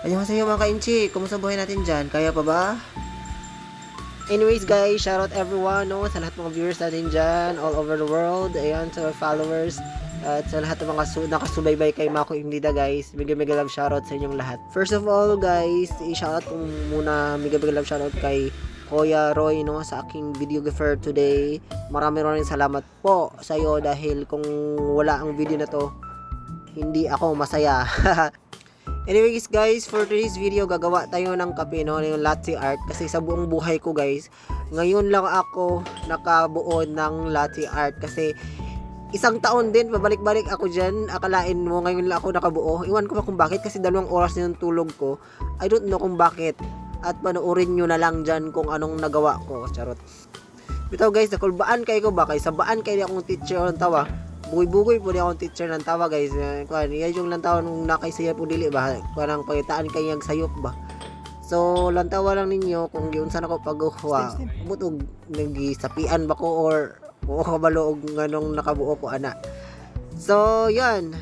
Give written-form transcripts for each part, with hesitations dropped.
Annyeonghaseyo mga ka-inchi, kumusta buhay natin dyan? Kaya pa ba? Anyways guys, shoutout everyone, no? Sa lahat mga viewers natin dyan, all over the world, ayan, sa followers, at sa lahat ng mga nakasubaybay kay Mako Imnida guys, mega love shoutout sa inyong lahat. First of all guys, i-shoutout ko muna, mega love shoutout kay Kuya Roy, no, sa aking videographer today. Maraming salamat po sa iyo dahil kung wala ang video na to, hindi ako masaya. Anyways guys, for today's video gagawa tayo ng kape, no, yung latte art, kasi sa buong buhay ko guys, ngayon lang ako nakabuo ng latte art kasi isang taon din pabalik-balik ako dyan. Akalain mo ngayon lang ako nakabuo, iwan ko pa kung bakit, kasi 2 oras na yung tulog ko. I don't know kung bakit, at panoorin nyo na lang dyan kung anong nagawa ko. Charot. Bitaw guys, nakulbaan kayo ko ba, kay sabaan kayo akong teacher ng tawa. Bugoy-bugoy po di akong teacher ng tawa guys. Kuan, iya yung lantawa nung nakaisaya po dili ba. Kuan pagitaan kay yang sayop ba. So lantawa lang ninyo kung giunsan ako paghuwa. Butog nagisapian ba ko or o kabalo og nganong nakabuo ko ana. So yan.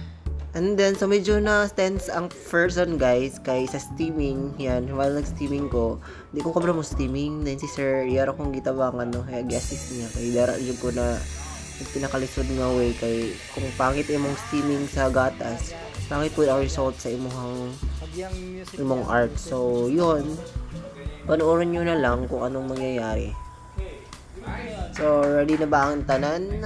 And then so medyo na tense ang person guys kay sa steaming yan. While nag-steaming ko, di ko kabalo mo steaming. Then si Sir Yara kong gitabangan no, kaya gi-assist niya kay dara jud ko na pinakalisod nga way kay kung pangit imong steaming sa gatas, pangit po ang result sa imong art. So yun, panoorin nyo na lang kung anong mangyayari. So ready na ba ang tanan?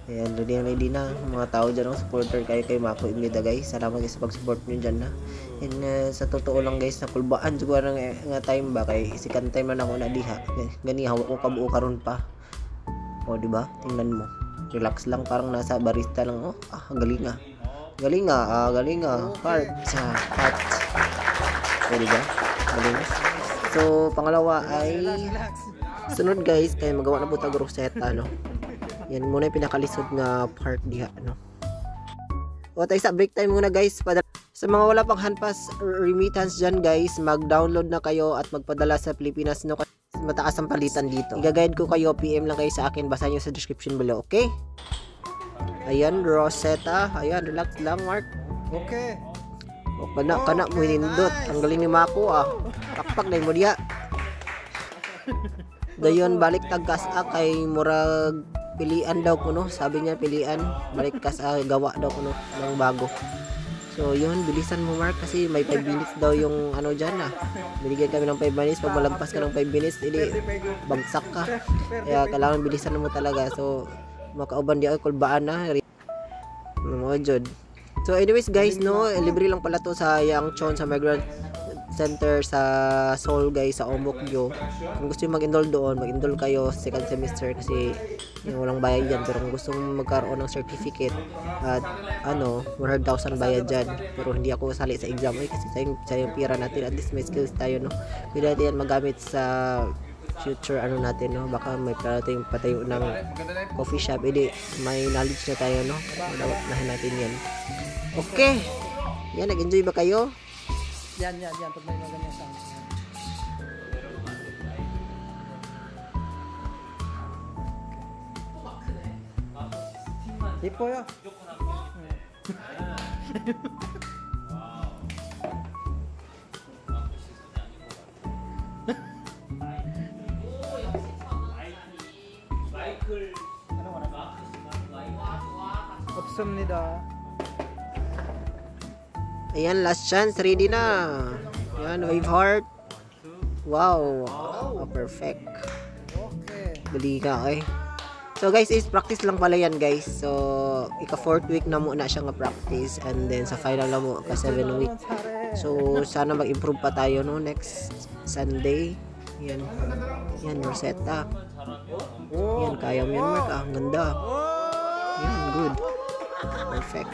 Ayan, ready na mga tao dyan, supporter kayo kay Mako Imnida guys. Salamat guys sa pag-support nyo dyan na. And sa totoo lang guys, nakulbaan siguro nga time ba kay second time na ako na diha gani hawak ko kabuo karon pa. O diba? Tingnan mo. Relax lang, parang nasa barista lang. Oh, galing ah. Galing ah, galing ah. Part. O diba? Galing. So, pangalawa ay sunod guys, kaya magawa na po tag rosetta, no? Yan muna yung pinakalisod na part diha, no? O tayo sa break time muna guys. Sa mga wala pang handpass remittance dyan guys, mag-download na kayo at magpadala sa Pilipinas, no? Mataas ang palitan dito. I-guide ko kayo, PM lang kayo sa akin, basahin nyo sa description below, okay? Ayan, Rosetta. Ayan, relax lang, Mark. Okay. O, kana mo hinindot. Ang galing ni Mako, ah. Takpak na mo diya. Dayon, balik tagkas kay murag pilian daw ko, no? Sabi niya, pilian. Balik kas gawa daw ko, no? Ng bago. So yun, bilisan mo Mark kasi may 5 minutes daw yung ano dyan ah. Binigyan kami ng 5 minutes, pag malagpas ka ng 5 minutes, hindi, bagsak ka. Kaya kailangan bilisan mo talaga. So makauban di ako kulbaan na. Mga jod. So anyways guys, no, libre lang pala to sa Yangchon sa Migrant Center sa Seoul guys, sa Omokyo. Kung gusto nyo mag-enroll doon, mag-enroll kayo second semester kasi yung walang bayad yan. Pero kung gusto mo magkaroon ng certificate at ano, 100,000 bayad dyan. Pero hindi ako sali sa exam kasi sayang pira natin, at least may skills tayo, no. Pwede natin yan magamit sa future ano natin, no. Baka may parating patayo ng coffee shop, edi may knowledge na tayo, no. Nahin natin yan. Okay, yan, nag-enjoy ba kayo? Yan. Pag may mga ganyan sound. Hipo yo. 없습니다. Ayan, last chance, ready na. Ayan, wave heart. Wow, perfect. Okay. Bali ka, okay. So guys, is practice lang pala yan guys. So ika 4th week na muna siya nga practice, and then sa final na mo ka 7 week. So sana mag-improve pa tayo, no, next Sunday. Yan Rosetta. Yan, kaya mo yan Mark, ang ganda. Yan, good. Perfect.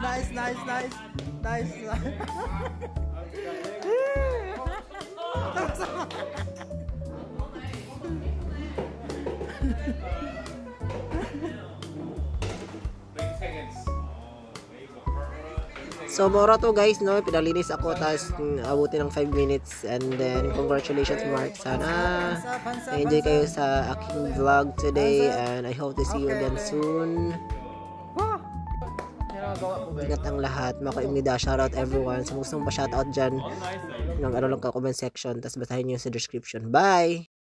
Nice. So mora to guys, no, pinalinis ako tas abutin ng 5 minutes, and then congratulations Mark, sana enjoy kayo sa aking vlog today, and I hope to see you again soon. gawa ko guys. Ingat ang lahat. Mga kaimnida, shoutout everyone. Sa gustong pa shoutout dyan, ng ano lang ka comment section. Tapos basahin nyo sa description. Bye!